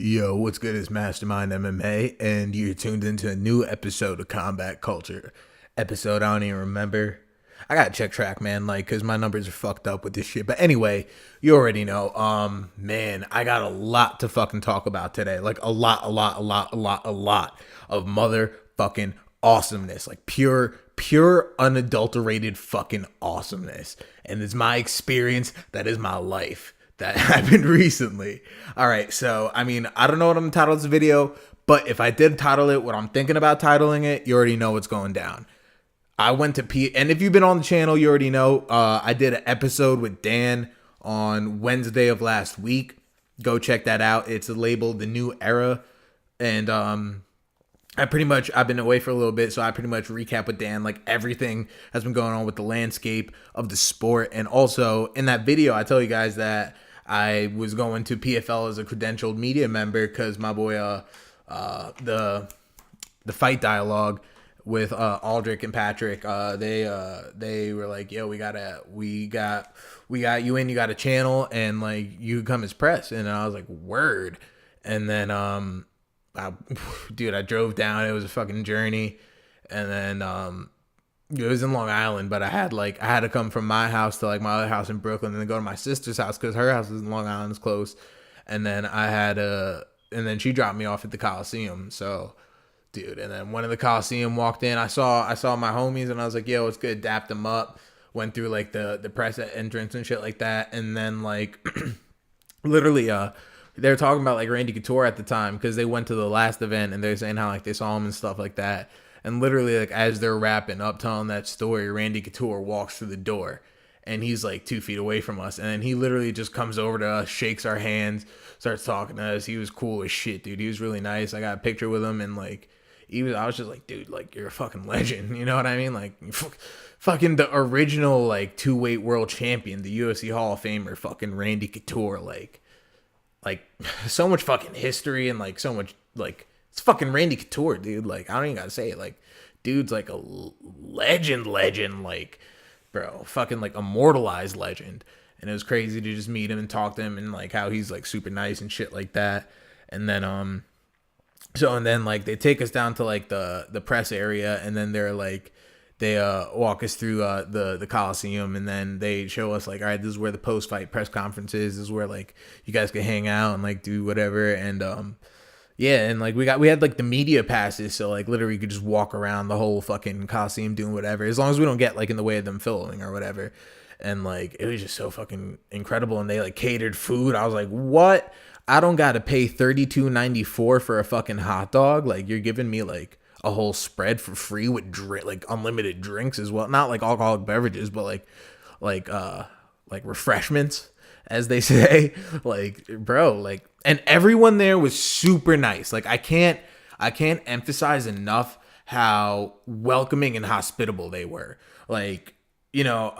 Yo, what's good? It's Mastermind MMA, and you're tuned into a new episode of Combat Culture. Episode I don't even remember. I gotta check track, man, cause my numbers are fucked up with this shit. But anyway, you already know. Man, I got a lot to fucking talk about today. Like a lot of motherfucking awesomeness. Like pure unadulterated fucking awesomeness. And it's my experience. That is my life that happened recently. All right, so I don't know what I'm gonna title this video, but if I did title it what I'm thinking about titling it, you already know what's going down. I went to and if you've been on the channel, you already know. I did an episode with Dan on Wednesday of last week. Go check that out. It's labeled The New Era, and I've been away for a little bit, so I pretty much recap with Dan like everything has been going on with the landscape of the sport. And also in that video, I tell you guys that I was going to PFL as a credentialed media member because my boy, the Fight Dialogue with Aldrich and Patrick, they were like, yo, we got you in, you got a channel, and like you come as press. And I was like, word. And then I drove down. It was a fucking journey. And then it was in Long Island, but I had to come from my house to like my other house in Brooklyn, and then go to my sister's house because her house is in Long Island, is close. And then and then she dropped me off at the Coliseum. So, dude, and then one of the Coliseum walked in. I saw my homies, and I was like, yo, it's good. Dapped them up. Went through like the press entrance and shit like that. And then like literally they were talking about like Randy Couture at the time because they went to the last event, and they're saying how like they saw him and stuff like that. And literally, like, as they're wrapping up telling that story, Randy Couture walks through the door, and he's like 2 feet away from us. And then he literally just comes over to us, shakes our hands, starts talking to us. He was cool as shit, dude. He was really nice. I got a picture with him, and like, I was just like, dude, like, you're a fucking legend. You know what I mean? Like, fucking the original like 2-weight world champion, the UFC Hall of Famer, fucking Randy Couture. Like so much fucking history, and like so much like. It's fucking Randy Couture, dude. Like, I don't even gotta say it. Like, dude's like a legend. Like, bro, fucking like immortalized legend. And it was crazy to just meet him and talk to him, and like how he's like super nice and shit like that. And then like they take us down to like the press area, and then they walk us through the Coliseum, and then they show us like, all right, this is where the post fight press conference is. This is where like you guys can hang out and like do whatever. And yeah, and like we had like the media passes, so like literally you could just walk around the whole fucking Coliseum doing whatever, as long as we don't get like in the way of them filming or whatever. And like it was just so fucking incredible, and they like catered food. I was like, what? I don't gotta pay $32.94 for a fucking hot dog. Like, you're giving me like a whole spread for free with like unlimited drinks as well. Not like alcoholic beverages, but like refreshments, as they say. Like, bro, like, and everyone there was super nice. Like, I can't emphasize enough how welcoming and hospitable they were. Like, you know,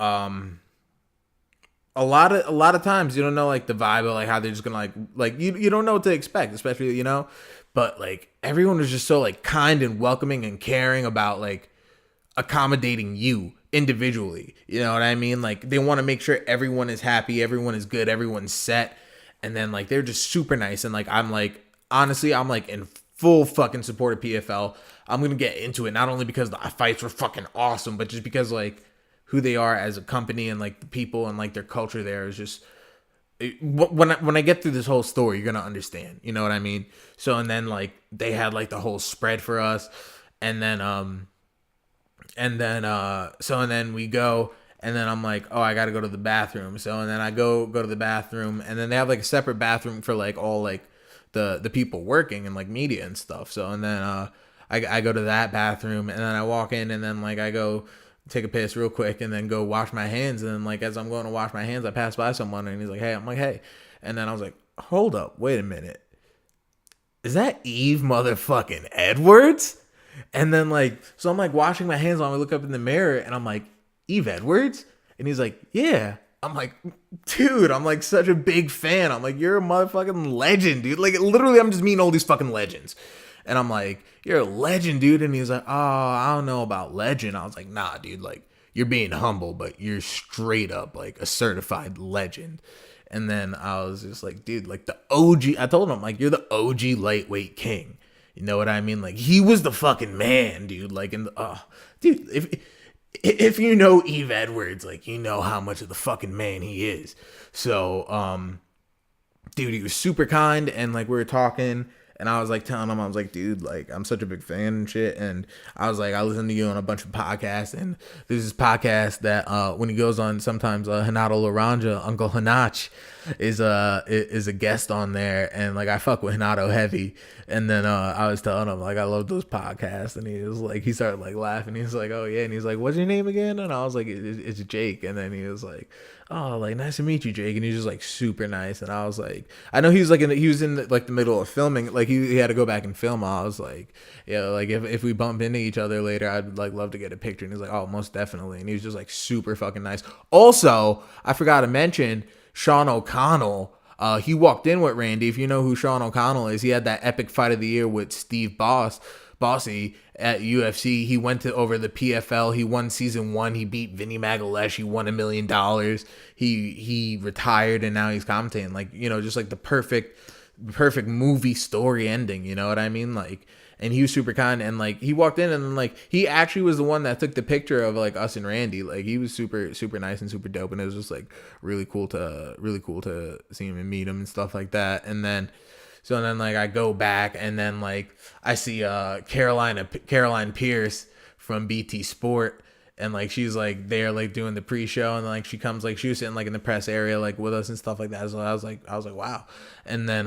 a lot of times you don't know like the vibe of like how they're just gonna like you don't know what to expect, especially, you know. But like everyone was just so like kind and welcoming and caring about like accommodating you individually. You know what I mean? Like, they want to make sure everyone is happy, everyone is good, everyone's set. And then like they're just super nice. And like I'm like, honestly, I'm like in full fucking support of PFL. I'm gonna get into it, not only because the fights were fucking awesome, but just because like who they are as a company, and like the people and like their culture there is just, when I get through this whole story, you're gonna understand. You know what I mean? So, and then like they had like the whole spread for us, and then we go, and then I'm like, oh, I gotta go to the bathroom. So, and then I go to the bathroom, and then they have like a separate bathroom for like all like the people working and like media and stuff. So, and then I go to that bathroom, and then I walk in, and then like I go take a piss real quick, and then go wash my hands. And then like as I'm going to wash my hands, I pass by someone, and he's like, hey. I'm like, hey. And then I was like, hold up, wait a minute, is that Yves motherfucking Edwards? And then like, so I'm like washing my hands while I look up in the mirror, and I'm like, Yves Edwards? And he's like, yeah. I'm like, dude, I'm like such a big fan. I'm like, you're a motherfucking legend, dude. Like, literally, I'm just meeting all these fucking legends. And I'm like, you're a legend, dude. And he's like, oh, I don't know about legend. I was like, nah, dude, like, you're being humble, but you're straight up like a certified legend. And then I was just like, dude, like the OG. I told him, like, you're the OG lightweight king. You know what I mean? Like, he was the fucking man, dude. Like, dude, if you know Yves Edwards, like, you know how much of the fucking man he is. So, dude, he was super kind, and like we were talking, and I was like telling him, I was like, dude, like, I'm such a big fan and shit, and I was like, I listen to you on a bunch of podcasts, and there's this podcast that when he goes on, sometimes Hanato Laranja, Uncle Hanach, is a guest on there, and like I fuck with Hanato heavy, and then I was telling him, like, I love those podcasts, and he was like, he started like laughing, he's like, oh yeah, and he's like, what's your name again? And I was like, it's Jake, and then he was like, oh, like, nice to meet you, Jake. And he's just like super nice. And I was like, I know he was like he was in like the middle of filming, like he had to go back and film. I was like, yeah, like if we bump into each other later, I'd like love to get a picture. And he's like, oh, most definitely. And he was just like super fucking nice. Also, I forgot to mention Sean O'Connell. He walked in with Randy. If you know who Sean O'Connell is, he had that epic fight of the year with Steve Bossy at UFC. He went over the PFL. He won season 1. He beat Vinny Magalesh. He won $1 million. He retired, and now he's commentating. Like, you know, just like the perfect movie story ending. You know what I mean? Like, and he was super kind, and like he walked in, and then like he actually was the one that took the picture of like us and Randy. Like, he was super nice and super dope, and it was just like really cool to see him and meet him and stuff like that. And then so then like I go back, and then like I see Caroline Pearce from BT Sport, and like she's like there like doing the pre-show, and like she comes, like she was sitting like in the press area like with us and stuff like that. So I was like wow. And then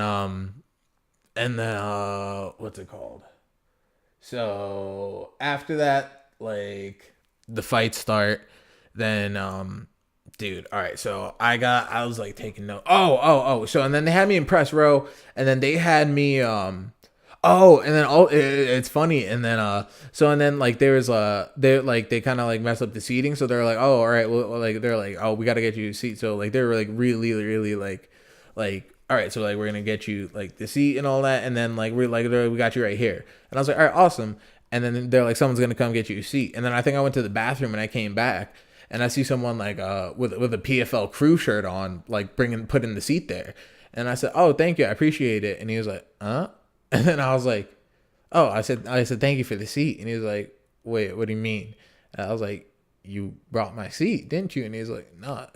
what's it called? So after that, like the fights start, then dude, all right, so I was like taking note. So and then they had me in press row, and then they had me it's funny, and then so and then like there was they kind of like messed up the seating, so they're like, oh, all right, well, like they're like, oh, we got to get you a seat. So like they were like really like all right, so like we're gonna get you like the seat and all that, and then like we got you right here. And I was like, all right, awesome. And then they're like, someone's gonna come get you a seat. And then I think I went to the bathroom, and I came back, and I see someone like with a PFL crew shirt on, like putting the seat there. And I said, oh, thank you, I appreciate it. And he was like, huh? And then I was like, oh, I said thank you for the seat. And he was like, wait, what do you mean? And I was like, you brought my seat, didn't you? And he was like, no,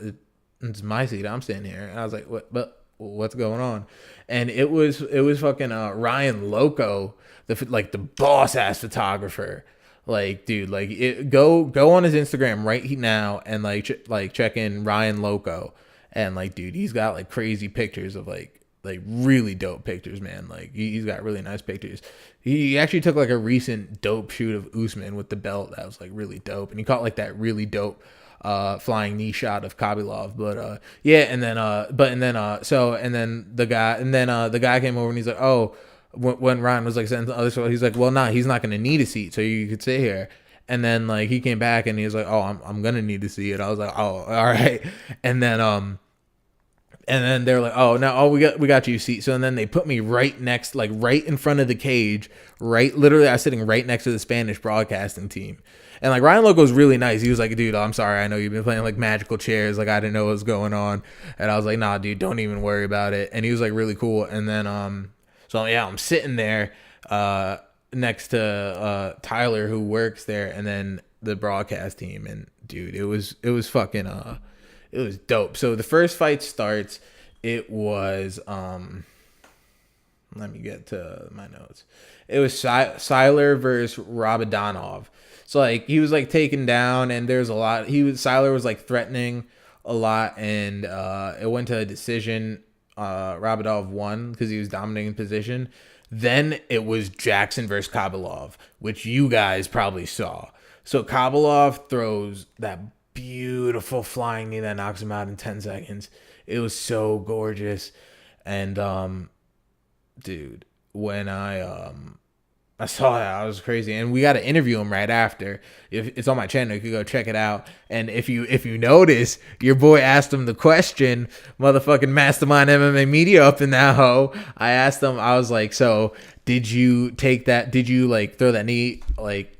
it's my seat, I'm sitting here. And I was like, what? But what's going on? And it was fucking Ryan Loco, the boss ass photographer. Like, dude, like go on his Instagram right now and like check in Ryan Loco, and like, dude, he's got like crazy pictures of like really dope pictures, man. Like he's got really nice pictures. He actually took like a recent dope shoot of Usman with the belt that was like really dope, and he caught like that really dope flying knee shot of Khabibulov. But yeah, and then the guy came over, and he's like, oh, when Ryan was like saying the other stuff, he's like, well, nah, he's not gonna need a seat, so you could sit here. And then like he came back, and he was like, oh, I'm gonna need to see it. I was like, oh, all right. And then they're like, oh, no, oh, we got you a seat. So and then they put me right next, like right in front of the cage, literally I was sitting right next to the Spanish broadcasting team. And like Ryan Loco's really nice. He was like, dude, I'm sorry, I know you've been playing like magical chairs, like I didn't know what was going on. And I was like, nah, dude, don't even worry about it. And he was like really cool. And then so yeah, I'm sitting there next to Tyler, who works there, and then the broadcast team. And dude, it was fucking it was dope. So the first fight starts. It was let me get to my notes. It was Siler versus Rabadanov. So like he was like taken down, and there's a lot. Siler was like threatening a lot, and it went to a decision. Rabadanov won because he was dominating position. Then it was Jackson versus Khabibulov, which you guys probably saw. So Khabibulov throws that beautiful flying knee that knocks him out in 10 seconds. It was so gorgeous. And dude, when I saw that, I was crazy. And we got to interview him right after. If it's on my channel, you can go check it out. And if you notice, your boy asked him the question, motherfucking Mastermind MMA Media up in that hoe. I asked him, I was like, so did you take that, did you like throw that knee like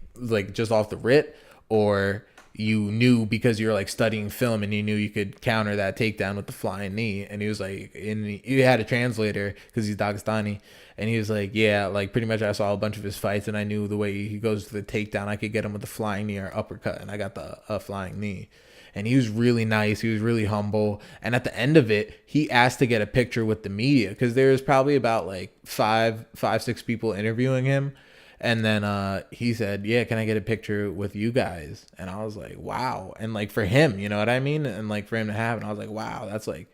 just off the rip, or you knew because you were like studying film and you knew you could counter that takedown with the flying knee. And he was like, he had a translator because he's Dagestani. And he was like, yeah, like pretty much I saw a bunch of his fights and I knew the way he goes to the takedown, I could get him with the flying knee or uppercut. And I got the flying knee. And he was really nice. He was really humble. And at the end of it, he asked to get a picture with the media because there was probably about like five, six people interviewing him. And then he said, yeah, can I get a picture with you guys? And I was like, wow. And like for him, you know what I mean? And like for him to have, and I was like, wow, that's like,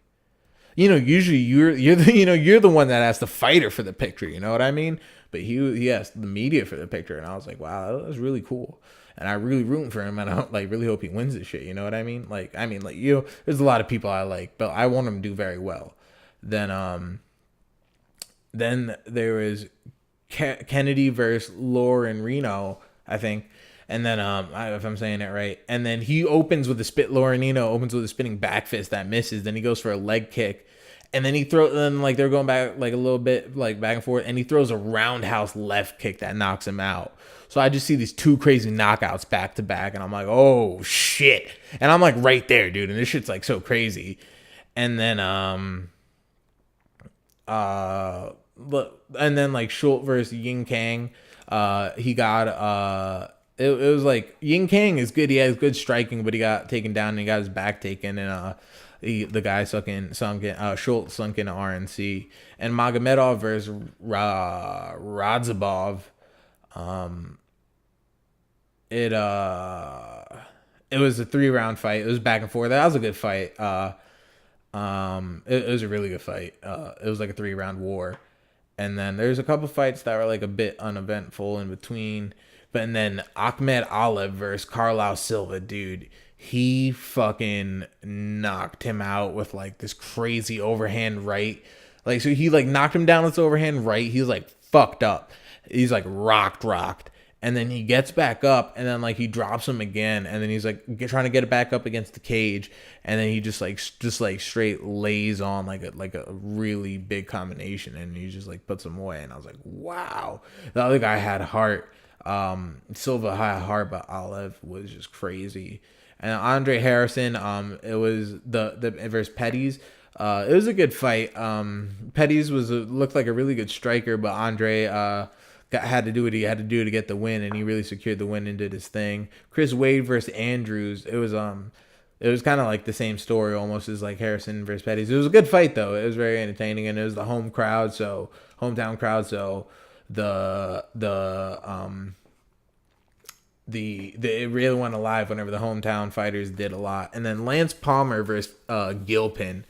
usually you're the, you're the one that asked the fighter for the picture, you know what I mean? But he asked the media for the picture, and I was like, wow, that was really cool. And I really rooting for him, and I like really hope he wins this shit, you know what I mean? Like there's a lot of people I like, but I want him to do very well. Then there was Kennedy versus Lauren Reno, I think. And then, if I'm saying it right, and then he opens with a spinning back fist that misses. Then he goes for a leg kick, and then like they're going back like a little bit like back and forth, and he throws a roundhouse left kick that knocks him out. So I just see these two crazy knockouts back to back, and I'm like, oh shit, and I'm like right there, dude, and this shit's like so crazy. And then like Schultz versus Ying Kang, he got it was like Ying Kang is good. He has good striking, but he got taken down and he got his back taken, and the guy Schultz sunk in RNC. And Magomedov versus Radzhabov, it was a 3-round fight. It was back and forth. That was a good fight. It was a really good fight. It was like a 3-round war. And then there's a couple fights that were like a bit uneventful in between. But then Ahmed Alev versus Carlos Silva, dude, he fucking knocked him out with like this crazy overhand right. Like, so he like knocked him down with this overhand right. He's like fucked up. He's like rocked. And then he gets back up, and then like he drops him again, and then he's like trying to get it back up against the cage, and then he just straight lays on like a really big combination, and he just like puts him away. And I was like, wow, the other guy had heart. Silva had heart, but Alev was just crazy. And Andre Harrison, it was the versus Pettis. It was a good fight. Pettis looked like a really good striker, but Andre had to do what he had to do to get the win, and he really secured the win and did his thing. Chris Wade versus Andrews. It was kind of like the same story almost as like Harrison versus Pettis. It was a good fight though. It was very entertaining, and it was the hometown crowd, so it really went alive whenever the hometown fighters did a lot. And then Lance Palmer versus Gilpin.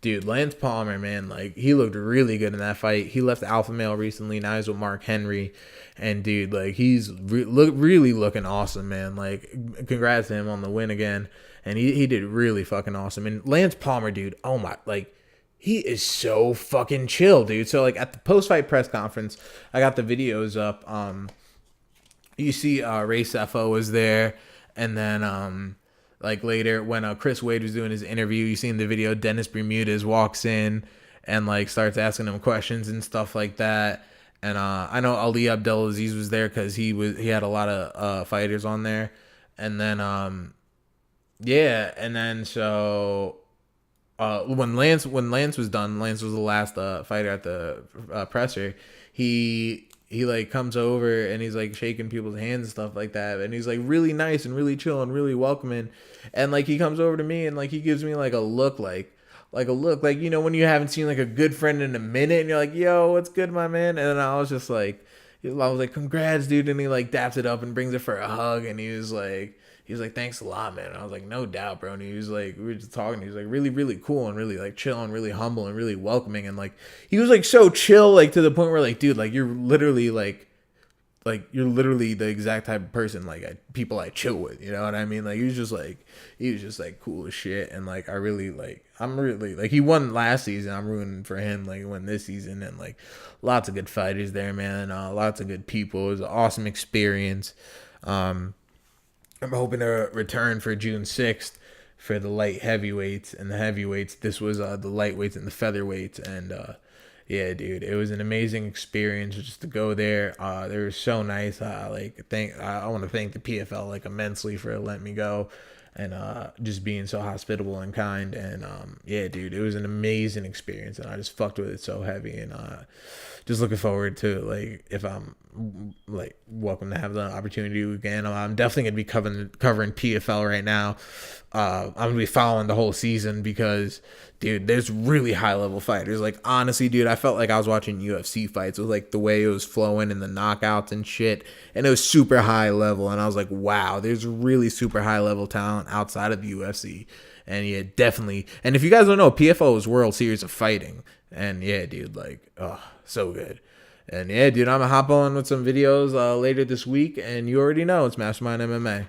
Dude, Lance Palmer, man, like he looked really good in that fight. He left Alpha Male recently. Now he's with Mark Henry, and dude, like he's really looking awesome, man. Like, congrats to him on the win again, and he did really fucking awesome. And Lance Palmer, dude, oh my, like he is so fucking chill, dude. So like at the post-fight press conference, I got the videos up. You see, Ray Sefo was there, and then like later when Chris Wade was doing his interview, you see in the video Dennis Bermudez walks in and like starts asking him questions and stuff like that. And I know Ali Abdelaziz was there because he had a lot of fighters on there. And then yeah, and then so when Lance was done, Lance was the last fighter at the presser. He like comes over and he's like shaking people's hands and stuff like that, and he's like really nice and really chill and really welcoming. And like he comes over to me and like he gives me like a look like you know when you haven't seen like a good friend in a minute and you're like, yo, what's good, my man? And then I was like, congrats, dude. And he like daps it up and brings it for a hug, and he was like, thanks a lot, man. And I was like, no doubt, bro. And he was like, we were just talking. He was like really, really cool and really like chill and really humble and really welcoming. And like, he was like so chill, like to the point where like, dude, like you're literally the exact type of person like people I chill with. You know what I mean? Like he was just like cool as shit. And like, I'm really like, he won last season. I'm rooting for him. Like he won this season, and like lots of good fighters there, man. Lots of good people. It was an awesome experience. I'm hoping to return for June 6th for the light heavyweights and the heavyweights. This was the lightweights and the featherweights, and Yeah, dude, it was an amazing experience just to go there. They were so nice. I want to thank the PFL like immensely for letting me go, and just being so hospitable and kind. And yeah, dude, it was an amazing experience, and I just fucked with it so heavy. And just looking forward to like if I'm like welcome to have the opportunity again. I'm definitely gonna be covering PFL right now. I'm gonna be following the whole season because, dude, there's really high level fighters. Like honestly, dude, I felt like I was watching UFC fights with like the way it was flowing and the knockouts and shit, and it was super high level. And I was like, wow, there's really super high level talent outside of the UFC. And yeah, definitely. And if you guys don't know, PFL is World Series of Fighting. And yeah, dude, like, oh, so good. And yeah, dude, I'm gonna hop on with some videos later this week, and you already know it's Mastermind MMA.